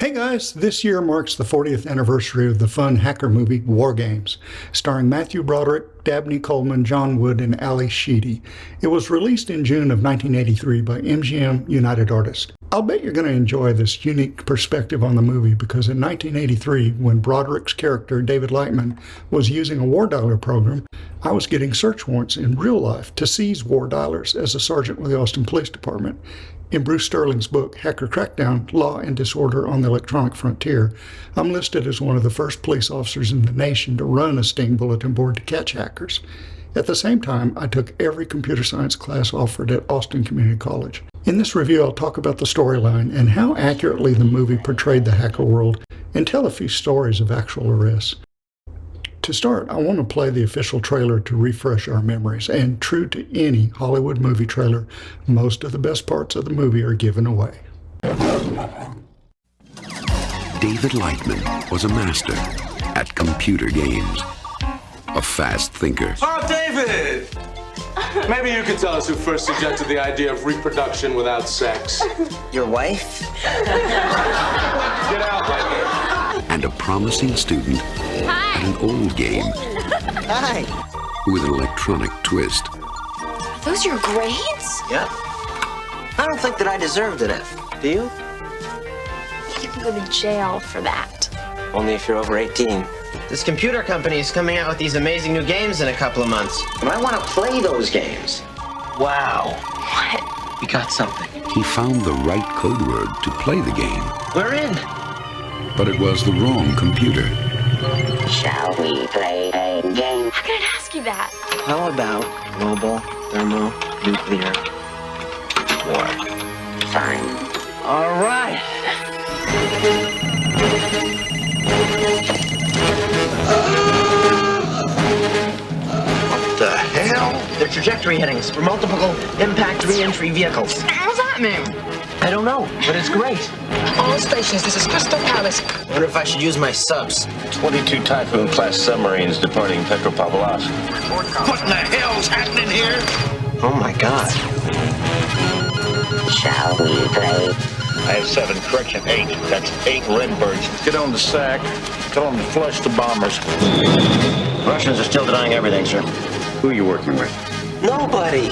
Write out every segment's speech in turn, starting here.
Hey guys, this year marks the 40th anniversary of the fun hacker movie WarGames, starring Matthew Broderick, Dabney Coleman, John Wood, and Ali Sheedy. It was released in June of 1983 by MGM United Artists. I'll bet you're going to enjoy this unique perspective on the movie because in 1983, when Broderick's character, David Lightman, was using a war dialer program, I was getting search warrants in real life to seize war dialers as a sergeant with the Austin Police Department. In Bruce Sterling's book, Hacker Crackdown, Law and Disorder on the Electronic Frontier, I'm listed as one of the first police officers in the nation to run a sting bulletin board to catch hackers. At the same time, I took every computer science class offered at Austin Community College. In this review, I'll talk about the storyline and how accurately the movie portrayed the hacker world and tell a few stories of actual arrests. To start, I want to play the official trailer to refresh our memories, and true to any Hollywood movie trailer, most of the best parts of the movie are given away. David Lightman was a master at computer games, a fast thinker. Oh, David! Maybe you could tell us who first suggested the idea of reproduction without sex. Your wife? Get out, Lightman. And a promising student at an old game Hi. with an electronic twist. Are those your grades? Yeah. I don't think that I deserved an F. Do you? You can go to jail for that. Only if you're over 18. This computer company is coming out with these amazing new games in a couple of months. And I want to play those games. Wow. What? We got something. He found the right code word to play the game, We're in. but it was the wrong computer. Shall we play a game? How can I ask you that? How about global thermonuclear war? Fine. All right. What the hell? They're trajectory headings for multiple impact re-entry vehicles. How's that mean? I don't know, but it's great. All stations, this is Crystal Palace. I wonder if I should use my subs. 22 Typhoon-class submarines departing Petropavlovsk. What in the hell's happening here? Oh my God. Shall we play? I have 7, correction, 8. That's 8 Redbirds. Get on the sack. Tell them to flush the bombers. Russians are still denying everything, sir. Who are you working with? Nobody.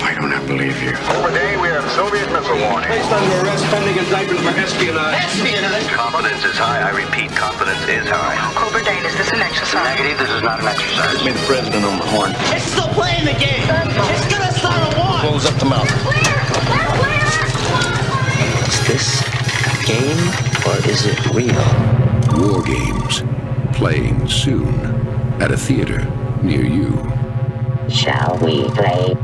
Why don't I believe you? Overday, we have Soviet missile warning. Placed under arrest pending indictment for espionage. Espionage? Confidence is high. I repeat, confidence is high. Cobra Dane, is this an exercise? Negative, this is not an exercise. Get me the president on the horn. It's still playing the game. It's gonna start a war. Close up the mouth. Is this a game or is it real? War Games, playing soon at a theater near you. Shall we play?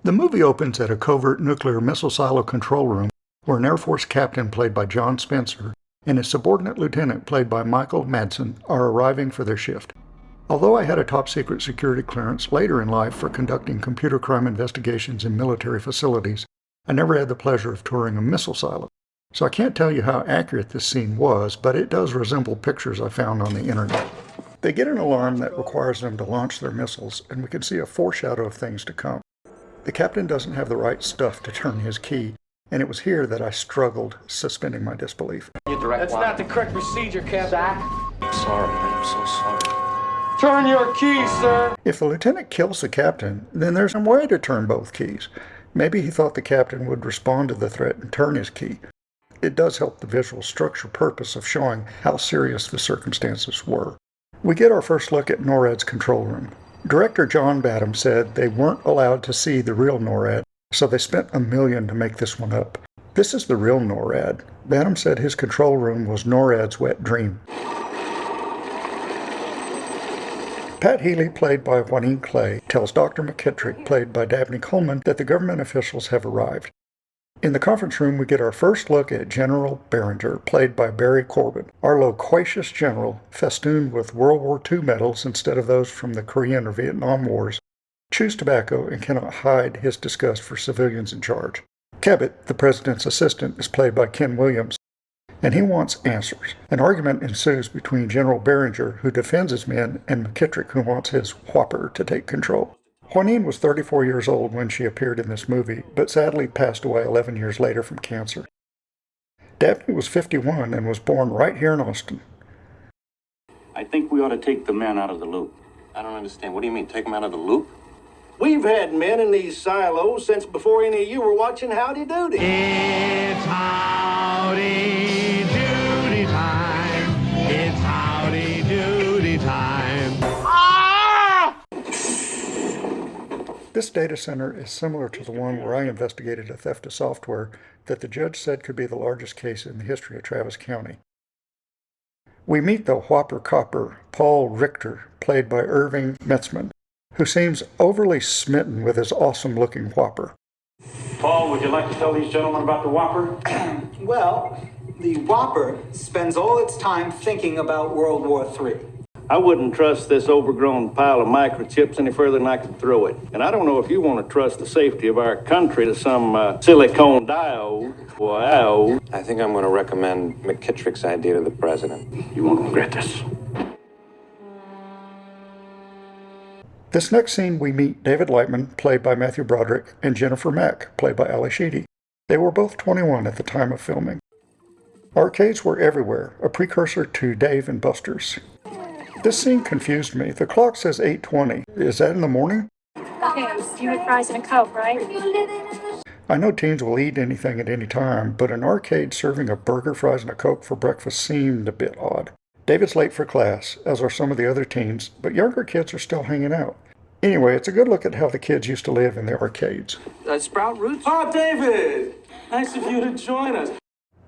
The movie opens at a covert nuclear missile silo control room where an Air Force captain played by John Spencer and his subordinate lieutenant played by Michael Madsen are arriving for their shift. Although I had a top-secret security clearance later in life for conducting computer crime investigations in military facilities, I never had the pleasure of touring a missile silo. So I can't tell you how accurate this scene was, but it does resemble pictures I found on the internet. They get an alarm that requires them to launch their missiles, and we can see a foreshadow of things to come. The captain doesn't have the right stuff to turn his key, and it was here that I struggled, suspending my disbelief. That's not the correct procedure, Captain. Sorry, I'm so sorry. Turn your key, sir. If the lieutenant kills the captain, then there's some way to turn both keys. Maybe he thought the captain would respond to the threat and turn his key. It does help the visual structure purpose of showing how serious the circumstances were. We get our first look at NORAD's control room. Director John Badham said they weren't allowed to see the real NORAD, so they spent $1 million to make this one up. This is the real NORAD. Badham said his control room was NORAD's wet dream. Pat Healy, played by Juanine Clay, tells Dr. McKittrick, played by Dabney Coleman, that the government officials have arrived. In the conference room, we get our first look at General Behringer, played by Barry Corbin, our loquacious general, festooned with World War II medals instead of those from the Korean or Vietnam Wars, chews tobacco and cannot hide his disgust for civilians in charge. Cabot, the president's assistant, is played by Ken Williams, and he wants answers. An argument ensues between General Behringer, who defends his men, and McKittrick, who wants his whopper to take control. Juanine was 34 years old when she appeared in this movie, but sadly passed away 11 years later from cancer. Dabney was 51 and was born right here in Austin. I think we ought to take the men out of the loop. I don't understand. What do you mean, take them out of the loop? We've had men in these silos since before any of you were watching Howdy Doody. It's Howdy Doody time. It's Howdy Doody time. Ah! This data center is similar to the one where I investigated a theft of software that the judge said could be the largest case in the history of Travis County. We meet the Whopper Copper, Paul Richter, played by Irving Metzman, who seems overly smitten with his awesome-looking Whopper. Paul, would you like to tell these gentlemen about the Whopper? Well, the Whopper spends all its time thinking about World War III. I wouldn't trust this overgrown pile of microchips any further than I could throw it. And I don't know if you want to trust the safety of our country to some silicone diode. Wow. I think I'm going to recommend McKittrick's idea to the president. You won't regret this. This next scene we meet David Lightman, played by Matthew Broderick, and Jennifer Mack, played by Ali Sheedy. They were both 21 at the time of filming. Arcades were everywhere, a precursor to Dave and Buster's. This scene confused me. The clock says 8:20. Is that in the morning? Okay, you had fries and a Coke, right? I know teens will eat anything at any time, but an arcade serving a burger, fries, and a Coke for breakfast seemed a bit odd. David's late for class, as are some of the other teens, but younger kids are still hanging out. Anyway, it's a good look at how the kids used to live in the arcades. Sprout Roots? Oh, David! Nice of you to join us.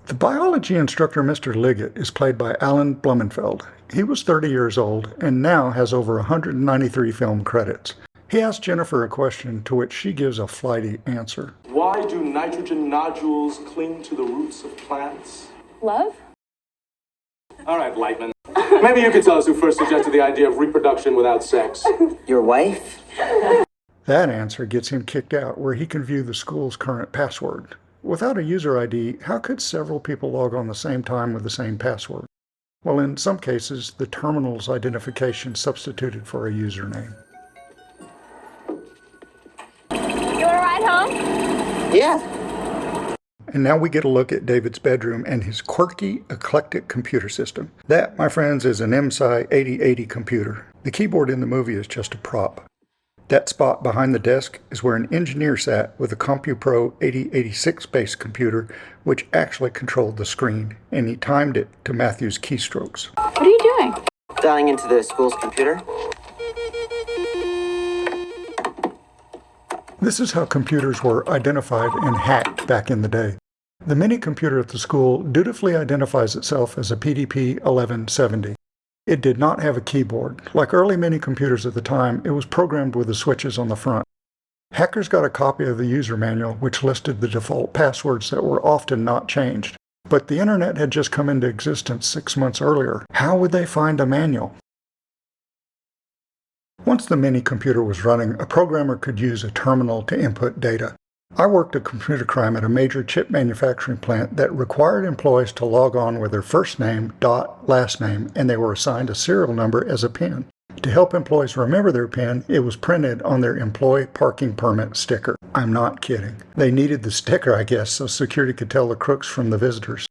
The biology instructor, Mr. Liggett, is played by Alan Blumenfeld. He was 30 years old and now has over 193 film credits. He asks Jennifer a question to which she gives a flighty answer. Why do nitrogen nodules cling to the roots of plants? Love? All right, Lightman. Maybe you could tell us who first suggested the idea of reproduction without sex. Your wife? That answer gets him kicked out, where he can view the school's current password. Without a user ID, how could several people log on the same time with the same password? Well, in some cases, the terminal's identification substituted for a username. You want to ride home? Yeah. And now we get a look at David's bedroom and his quirky, eclectic computer system. That, my friends, is an MSI 8080 computer. The keyboard in the movie is just a prop. That spot behind the desk is where an engineer sat with a CompuPro 8086-based computer, which actually controlled the screen, and he timed it to Matthew's keystrokes. What are you doing? Dialing into the school's computer. This is how computers were identified and hacked back in the day. The mini computer at the school dutifully identifies itself as a PDP 1170. It did not have a keyboard. Like early mini computers at the time, it was programmed with the switches on the front. Hackers got a copy of the user manual, which listed the default passwords that were often not changed. But the internet had just come into existence 6 months earlier. How would they find a manual? Once the mini computer was running, a programmer could use a terminal to input data. I worked a computer crime at a major chip manufacturing plant that required employees to log on with their first name, last name, and they were assigned a serial number as a PIN. To help employees remember their PIN, it was printed on their employee parking permit sticker. I'm not kidding. They needed the sticker, I guess, so security could tell the crooks from the visitors.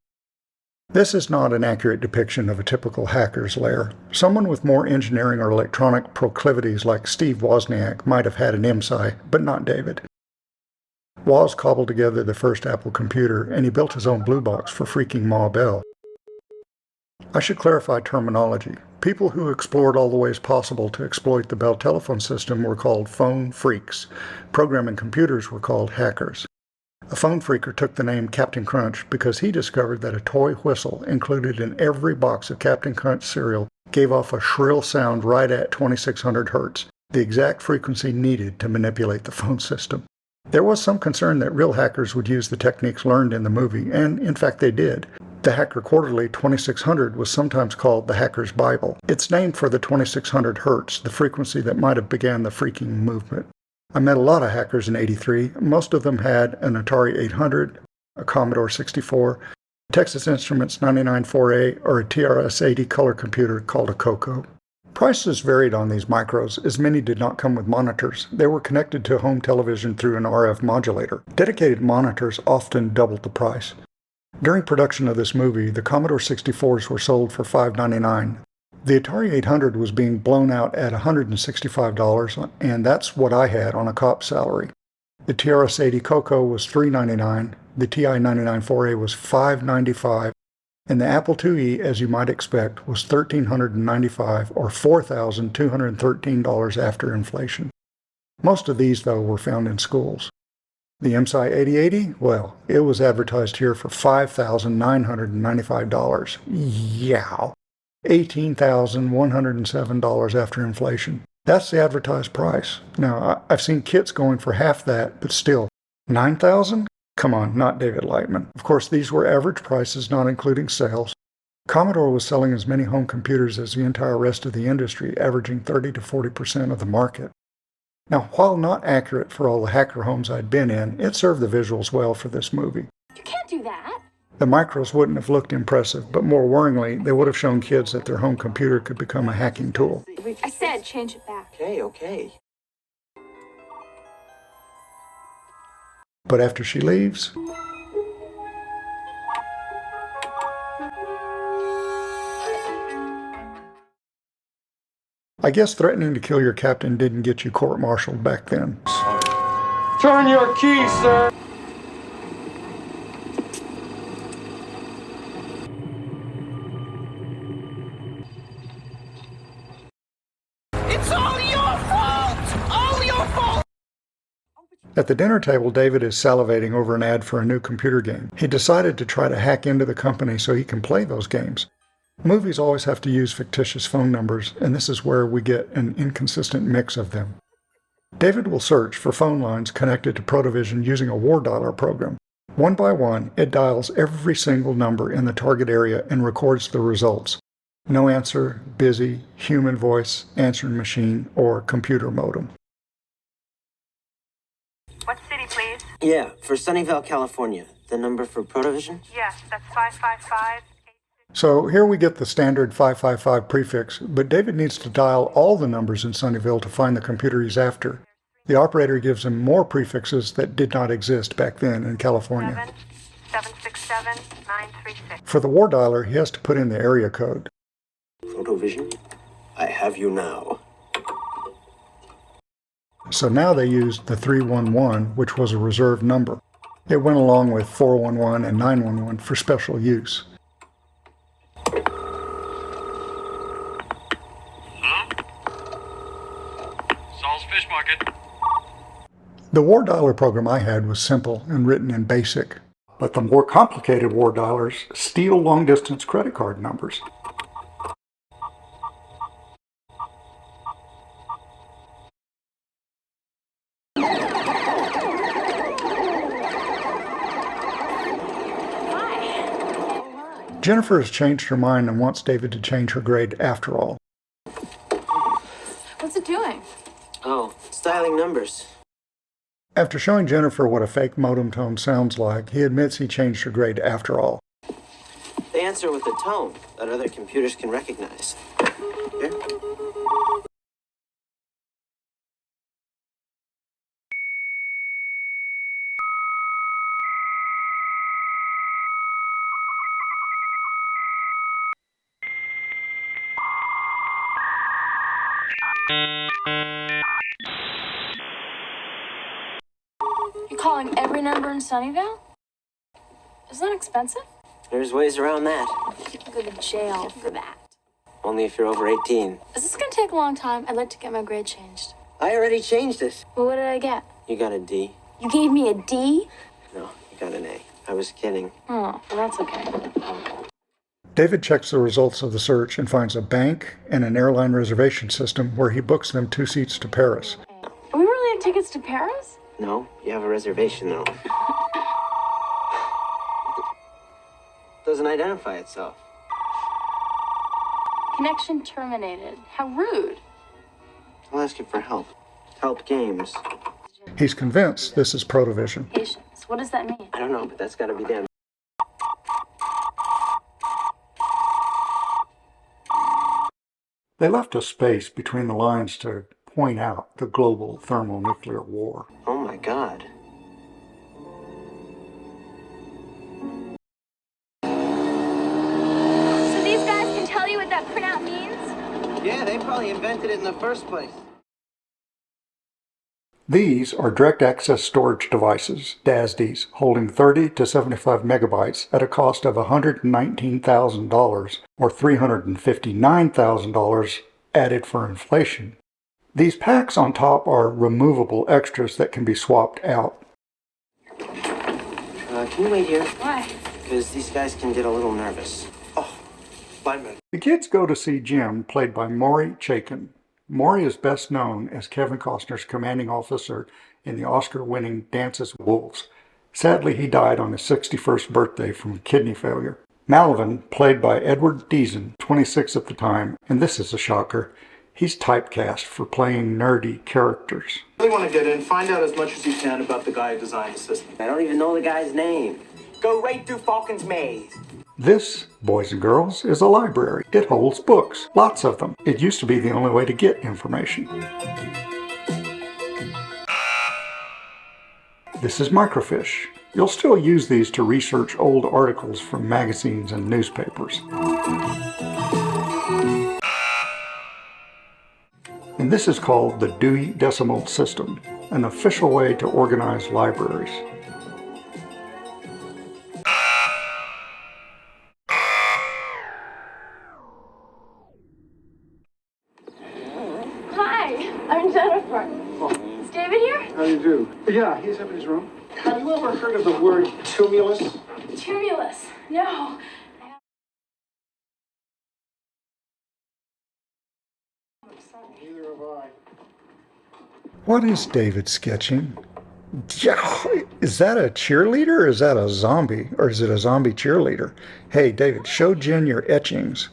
This is not an accurate depiction of a typical hacker's lair. Someone with more engineering or electronic proclivities like Steve Wozniak might have had an MSI, but not David. Woz cobbled together the first Apple computer, and he built his own blue box for freaking Ma Bell. I should clarify terminology. People who explored all the ways possible to exploit the Bell telephone system were called phone freaks. Programming computers were called hackers. A phone freaker took the name Captain Crunch because he discovered that a toy whistle included in every box of Captain Crunch cereal gave off a shrill sound right at 2600 hertz, the exact frequency needed to manipulate the phone system. There was some concern that real hackers would use the techniques learned in the movie, and in fact they did. The Hacker Quarterly 2600 was sometimes called the Hacker's Bible. It's named for the 2600 hertz, the frequency that might have began the freaking movement. I met a lot of hackers in '83. Most of them had an Atari 800, a Commodore 64, Texas Instruments 994A, or a TRS-80 color computer called a Coco. Prices varied on these micros, as many did not come with monitors. They were connected to home television through an RF modulator. Dedicated monitors often doubled the price. During production of this movie, the Commodore 64s were sold for $5.99. The Atari 800 was being blown out at $165, and that's what I had on a cop's salary. The TRS-80 Coco was $3.99, the TI-99 4A was $5.95, and the Apple IIe, as you might expect, was $1,395 or $4,213 after inflation. Most of these, though, were found in schools. The MSI 8080, well, it was advertised here for $5,995. Yow! $18,107 after inflation. That's the advertised price. Now, I've seen kits going for half that, but still, $9,000? Come on, not David Lightman. Of course, these were average prices, not including sales. Commodore was selling as many home computers as the entire rest of the industry, averaging 30 to 40% of the market. Now, while not accurate for all the hacker homes I'd been in, it served the visuals well for this movie. You can't do that. The micros wouldn't have looked impressive, but more worryingly, they would have shown kids that their home computer could become a hacking tool. I said change it back. Okay. But after she leaves, I guess threatening to kill your captain didn't get you court-martialed back then. Turn your key, sir! It's all your fault! All your fault! At the dinner table, David is salivating over an ad for a new computer game. He decided to try to hack into the company so he can play those games. Movies always have to use fictitious phone numbers, and this is where we get an inconsistent mix of them. David will search for phone lines connected to Protovision using a war dialer program. One by one, it dials every single number in the target area and records the results. No answer, busy, human voice, answering machine, or computer modem. What city, please? Yeah, for Sunnyvale, California. The number for Protovision? Yes, that's 555. So here we get the standard 555 prefix, but David needs to dial all the numbers in Sunnyvale to find the computer he's after. The operator gives him more prefixes that did not exist back then in California. 767-936. For the war dialer, he has to put in the area code. Protovision? I have you now. So now they used the 311, which was a reserved number. It went along with 411 and 911 for special use. Fish market. The war dialer program I had was simple and written in BASIC, but the more complicated war dialers steal long-distance credit card numbers. Jennifer has changed her mind and wants David to change her grade after all. What's it doing? Oh, styling numbers. After showing Jennifer what a fake modem tone sounds like, he admits he changed her grade after all. They answer with a tone that other computers can recognize. Here. You're calling every number in Sunnyvale? Isn't that expensive? There's ways around that. You can go to jail for that. Only if you're over 18. Is this gonna take a long time? I'd like to get my grade changed. I already changed it. Well, what did I get? You got a D. You gave me a D? No, you got an A. I was kidding. Oh, well, that's okay. David checks the results of the search and finds a bank and an airline reservation system where he books them 2 seats to Paris. Are we really have tickets to Paris? No, you have a reservation, though. Doesn't identify itself. Connection terminated. How rude. I'll ask you for help. Help games. He's convinced this is Protovision. Patience. What does that mean? I don't know, but that's gotta be them. They left a space between the lines to point out the global thermonuclear war. Oh my God. So these guys can tell you what that printout means? Yeah, they probably invented it in the first place. These are direct access storage devices, DASDs, holding 30 to 75 megabytes at a cost of $119,000 or $359,000 added for inflation. These packs on top are removable extras that can be swapped out. Can you wait here? Why? Because these guys can get a little nervous. Oh, lineman. The kids go to see Jim, played by Maury Chaykin. Maury is best known as Kevin Costner's commanding officer in the Oscar-winning Dances with Wolves. Sadly, he died on his 61st birthday from kidney failure. Malvin, played by Edward Deason, 26 at the time, and this is a shocker, he's typecast for playing nerdy characters. I really want to get in, find out as much as you can about the guy who designed the system. I don't even know the guy's name. Go right through Falcon's maze. This, boys and girls, is a library. It holds books, lots of them. It used to be the only way to get information. This is microfiche. You'll still use these to research old articles from magazines and newspapers. And this is called the Dewey Decimal System, an official way to organize libraries. Hi, I'm Jennifer. Is David here? How do you do? Yeah, he's up in his room. Have you ever heard of the word tumulus? Tumulus. No. Neither have I. What is David sketching? Is that a cheerleader or is that a zombie? Or is it a zombie cheerleader? Hey, David, show Jen your etchings.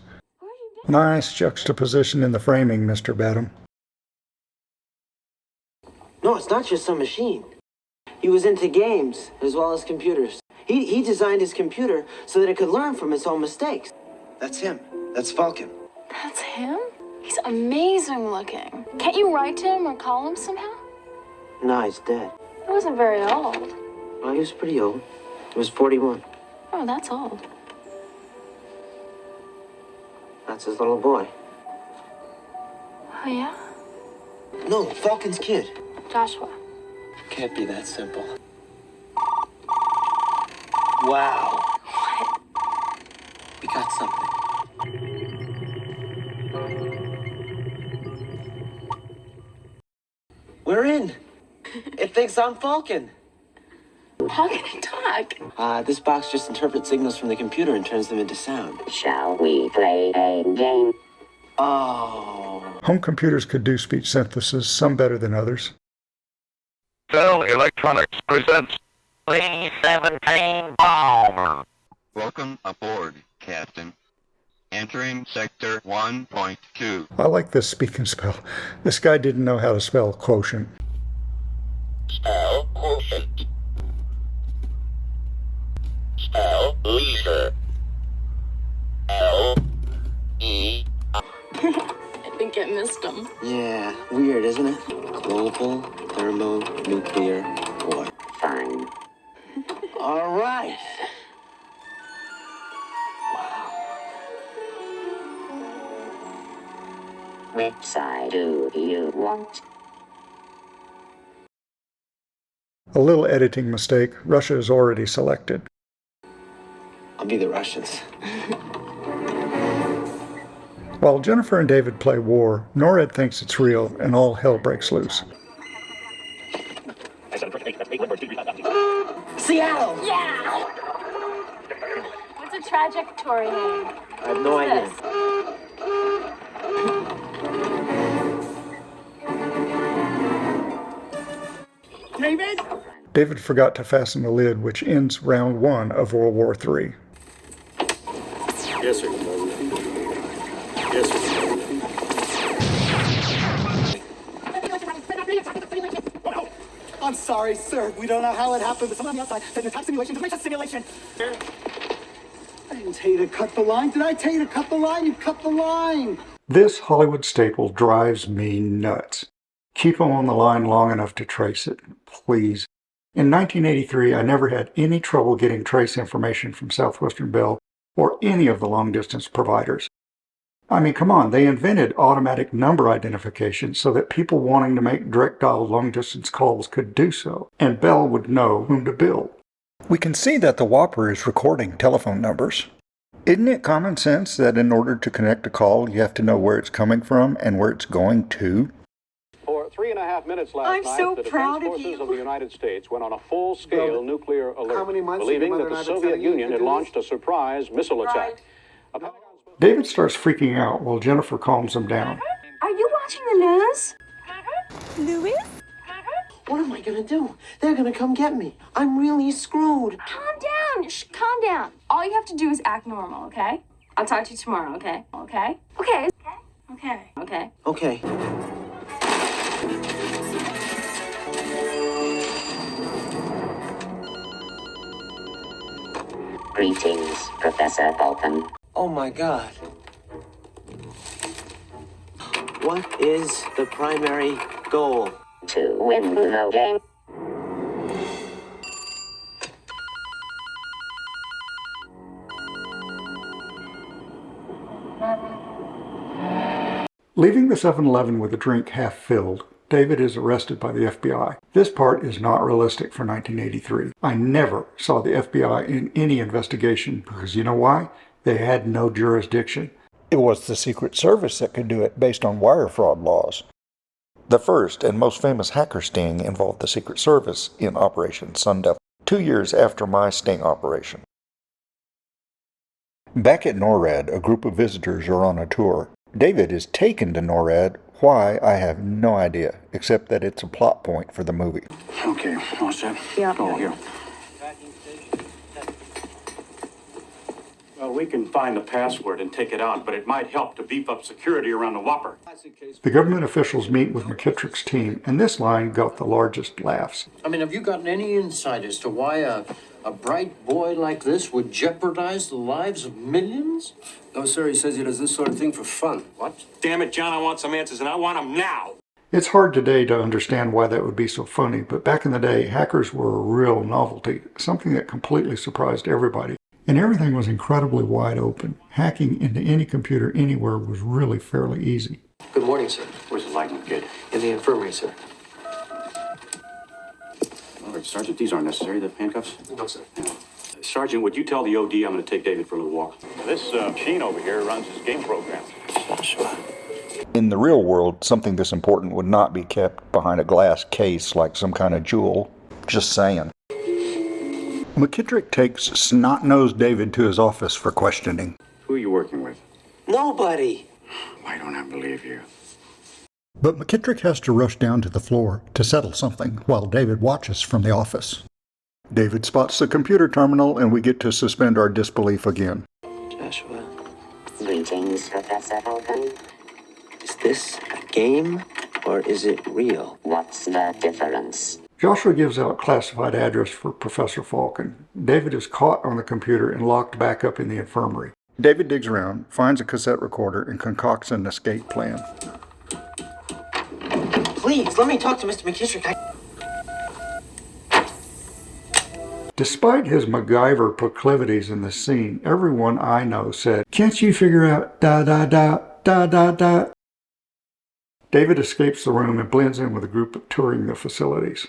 Nice juxtaposition in the framing, Mr. Badham. No, it's not just some machine. He was into games as well as computers. He designed his computer so that it could learn from its own mistakes. That's him. That's Falcon. That's him? He's amazing looking. Can't you write to him or call him somehow? No, he's dead. He wasn't very old. Well, he was pretty old. He was 41. Oh, that's old. That's his little boy. Oh, yeah? No, Falcon's kid. Joshua. Can't be that simple. Wow. What? We got something. We're in. It thinks I'm Falcon. How can it talk? This box just interprets signals from the computer and turns them into sound. Shall we play a game? Oh. Home computers could do speech synthesis, some better than others. Bell Electronics presents B-17 bomber. Welcome aboard, Captain. Entering Sector 1.2. I like this speak and spell. This guy didn't know how to spell quotient. Spell quotient. Spell leisure. L-E. I think I missed him. Yeah, weird, isn't it? Global thermonuclear war. Fine. All right. Which side do you want? A little editing mistake. Russia is already selected. I'll be the Russians. While Jennifer and David play war, NORAD thinks it's real and all hell breaks loose. Seattle! Yeah! What's a trajectory name? I have no idea. David? David forgot to fasten the lid, which ends round 1 of World War III. Yes, sir. Yes, sir. I'm sorry, sir. We don't know how it happened, but someone on the outside said an attack simulation doesn't make a simulation. I didn't tell you to cut the line. Did I tell you to cut the line? You cut the line. This Hollywood staple drives me nuts. Keep them on the line long enough to trace it, please. In 1983, I never had any trouble getting trace information from Southwestern Bell or any of the long-distance providers. I mean, come on, they invented automatic number identification so that people wanting to make direct dial long-distance calls could do so, and Bell would know whom to bill. We can see that the Whopper is recording telephone numbers. Isn't it common sense that in order to connect a call, you have to know where it's coming from and where it's going to? For 3.5 minutes last night, the Defense Forces of the United States went on a full-scale nuclear alert, believing that the Soviet Union had launched a surprise missile attack. David starts freaking out while Jennifer calms him down. Are you watching the news? Louis? What am I gonna do? They're gonna come get me. I'm really screwed. Calm down. Calm down. All you have to do is act normal, okay? I'll talk to you tomorrow, okay? Okay? Okay. Okay. Okay. Okay. Greetings, Professor Falcon. Oh my God. What is the primary goal? To win the game. Leaving the 7-Eleven with a drink half filled, David is arrested by the FBI. This part is not realistic for 1983. I never saw the FBI in any investigation because you know why? They had no jurisdiction. It was the Secret Service that could do it based on wire fraud laws. The first and most famous hacker sting involved the Secret Service in Operation Sun Devil, 2 years after my sting operation. Back at NORAD, a group of visitors are on a tour. David is taken to NORAD. Why, I have no idea, except that it's a plot point for the movie. Okay, all set? Yeah. Oh, here. Well, we can find the password and take it out, but it might help to beef up security around the Whopper. The government officials meet with McKittrick's team, and this line got the largest laughs. I mean, have you gotten any insight as to why a bright boy like this would jeopardize the lives of millions? No, sir, he says he does this sort of thing for fun. What? Damn it, John, I want some answers, and I want them now! It's hard today to understand why that would be so funny, but back in the day, hackers were a real novelty, something that completely surprised everybody. And everything was incredibly wide open. Hacking into any computer anywhere was really fairly easy. Good morning, sir. Where's the Lightning kid? In the infirmary, sir. All right, Sergeant, these aren't necessary, the handcuffs? No, sir. Yeah. Sergeant, would you tell the OD I'm going to take David for a little walk? This machine over here runs his game program. Sure. In the real world, something this important would not be kept behind a glass case like some kind of jewel. Just saying. McKittrick takes snot-nosed David to his office for questioning. Who are you working with? Nobody. Why don't I believe you? But McKittrick has to rush down to the floor to settle something while David watches from the office. David spots the computer terminal and we get to suspend our disbelief again. Joshua. Greetings, Professor Falcon. Is this a game or is it real? What's the difference? Joshua gives out classified address for Professor Falcon. David is caught on the computer and locked back up in the infirmary. David digs around, finds a cassette recorder, and concocts an escape plan. Please, let me talk to Mr. McKittrick. Despite his MacGyver proclivities in the scene, everyone I know said, "Can't you figure out da-da-da, da-da-da?" David escapes the room and blends in with a group touring the facilities.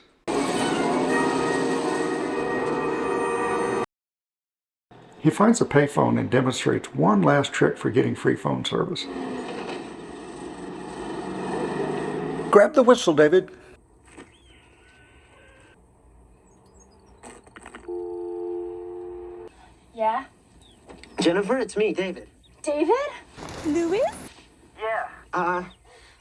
He finds a payphone and demonstrates one last trick for getting free phone service. Grab the whistle, David. Yeah? Jennifer, it's me, David. David? Louis? Yeah.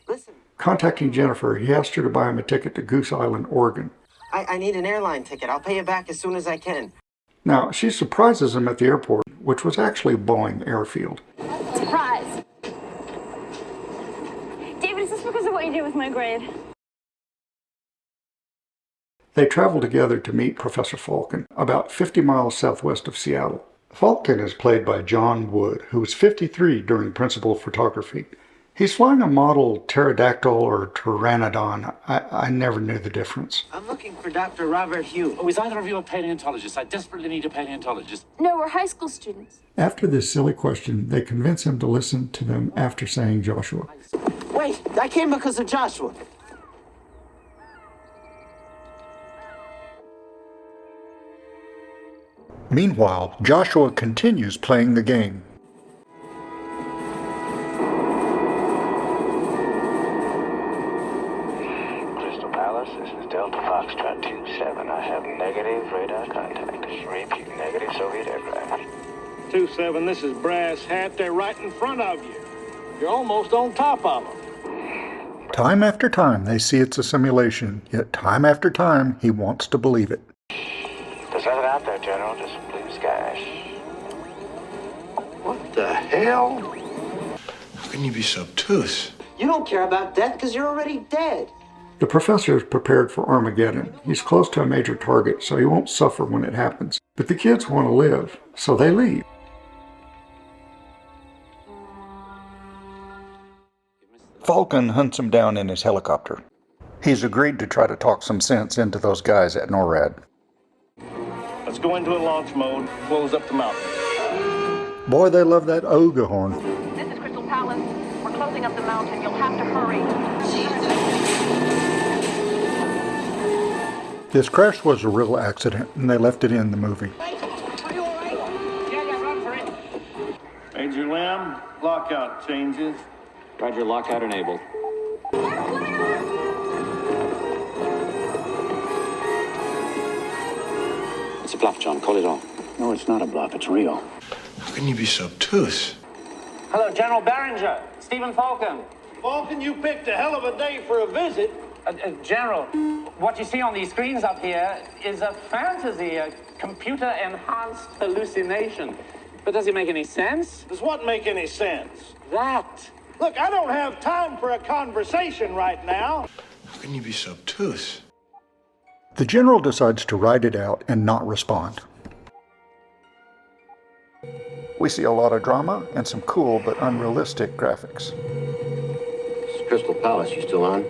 Listen. Contacting Jennifer, he asked her to buy him a ticket to Goose Island, Oregon. I need an airline ticket. I'll pay you back as soon as I can. Now, she surprises him at the airport, which was actually Boeing Airfield. Surprise! David, is this because of what you did with my grade? They travel together to meet Professor Falcon, about 50 miles southwest of Seattle. Falcon is played by John Wood, who was 53 during principal photography. He's flying a model pterodactyl or pteranodon. I never knew the difference. I'm looking for Dr. Robert Hugh. Oh, is either of you a paleontologist? I desperately need a paleontologist. No, we're high school students. After this silly question, they convince him to listen to them after saying Joshua. Wait, I came because of Joshua. Meanwhile, Joshua continues playing the game. Crystal Palace, this is Delta Foxtrot 27. I have negative radar contact. Repeat, negative Soviet aircraft. 27, this is Brass Hat. They're right in front of you. You're almost on top of them. Time after time, they see it's a simulation, yet time after time, he wants to believe it. There's nothing out there, General, just blue skies. What the hell? How can you be so obtuse? You don't care about death because you're already dead. The professor is prepared for Armageddon. He's close to a major target, so he won't suffer when it happens. But the kids want to live, so they leave. Falcon hunts him down in his helicopter. He's agreed to try to talk some sense into those guys at NORAD. Let's go into a launch mode, close up the mountain. Boy, they love that Oga horn. This is Crystal Palace. We're closing up the mountain. You'll have to hurry. This crash was a real accident, and they left it in the movie. Major Lamb, lockout changes. Roger, lockout enabled. It's a bluff, John. Call it off. No, it's not a bluff. It's real. How can you be so obtuse? Hello, General Barringer. Stephen Falcon. Falcon, you picked a hell of a day for a visit. General, what you see on these screens up here is a fantasy, a computer-enhanced hallucination. But does it make any sense? Does what make any sense? That. Look, I don't have time for a conversation right now. How can you be so obtuse? The general decides to ride it out and not respond. We see a lot of drama and some cool but unrealistic graphics. It's Crystal Palace. You still on?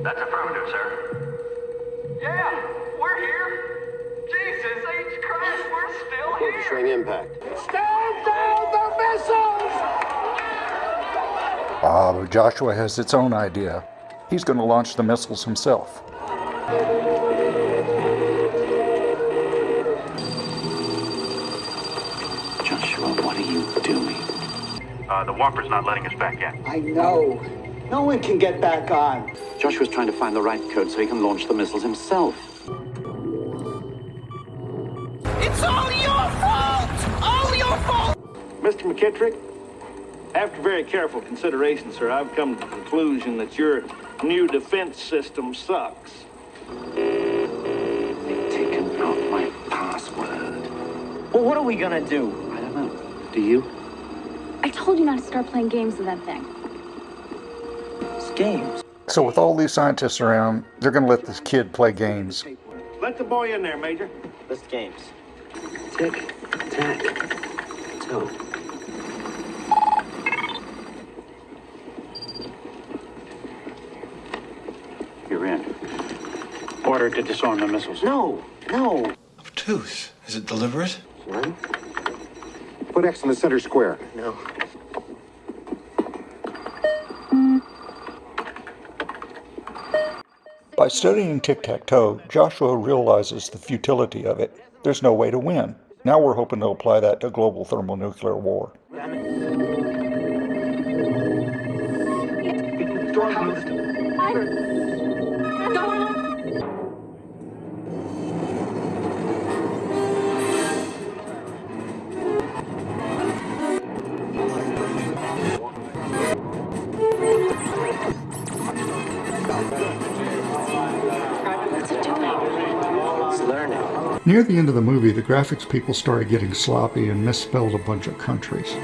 That's affirmative, sir. Yeah, we're here. Jesus H. Christ, we're still here. Showing impact. Stand down the missiles! But Joshua has its own idea. He's going to launch the missiles himself. Joshua, what are you doing? The Whopper's not letting us back in. I know. No one can get back on. Joshua's trying to find the right code so he can launch the missiles himself. It's all your fault! All your fault! Mr. McKittrick, after very careful consideration, sir, I've come to the conclusion that your new defense system sucks. They've taken out my password. Well, what are we gonna do? I don't know. Do you? I told you not to start playing games with that thing. It's games. So with all these scientists around, they're going to let this kid play games. Let the boy in there, Major. List games. Tick, tack, toe. You're in. Order to disarm the missiles. No. Obtuse? Is it deliberate? One. Put X in the center square. No. By studying tic-tac-toe, Joshua realizes the futility of it. There's no way to win. Now we're hoping to apply that to global thermonuclear war. It's learning. Near the end of the movie, the graphics people started getting sloppy and misspelled a bunch of countries.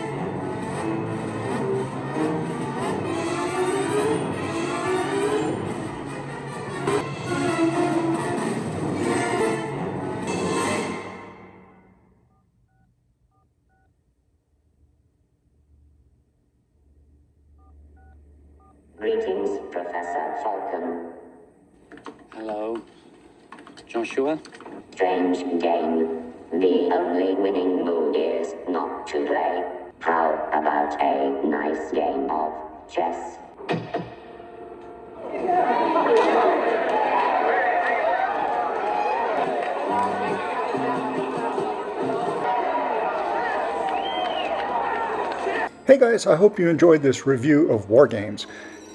Hello, Joshua? Strange game. The only winning move is not to play. How about a nice game of chess? Hey guys, I hope you enjoyed this review of WarGames.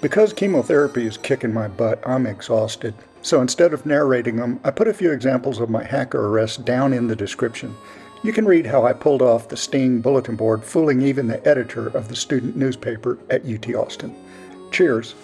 Because chemotherapy is kicking my butt, I'm exhausted. So instead of narrating them, I put a few examples of my hacker arrests down in the description. You can read how I pulled off the sting bulletin board, fooling even the editor of the student newspaper at UT Austin. Cheers.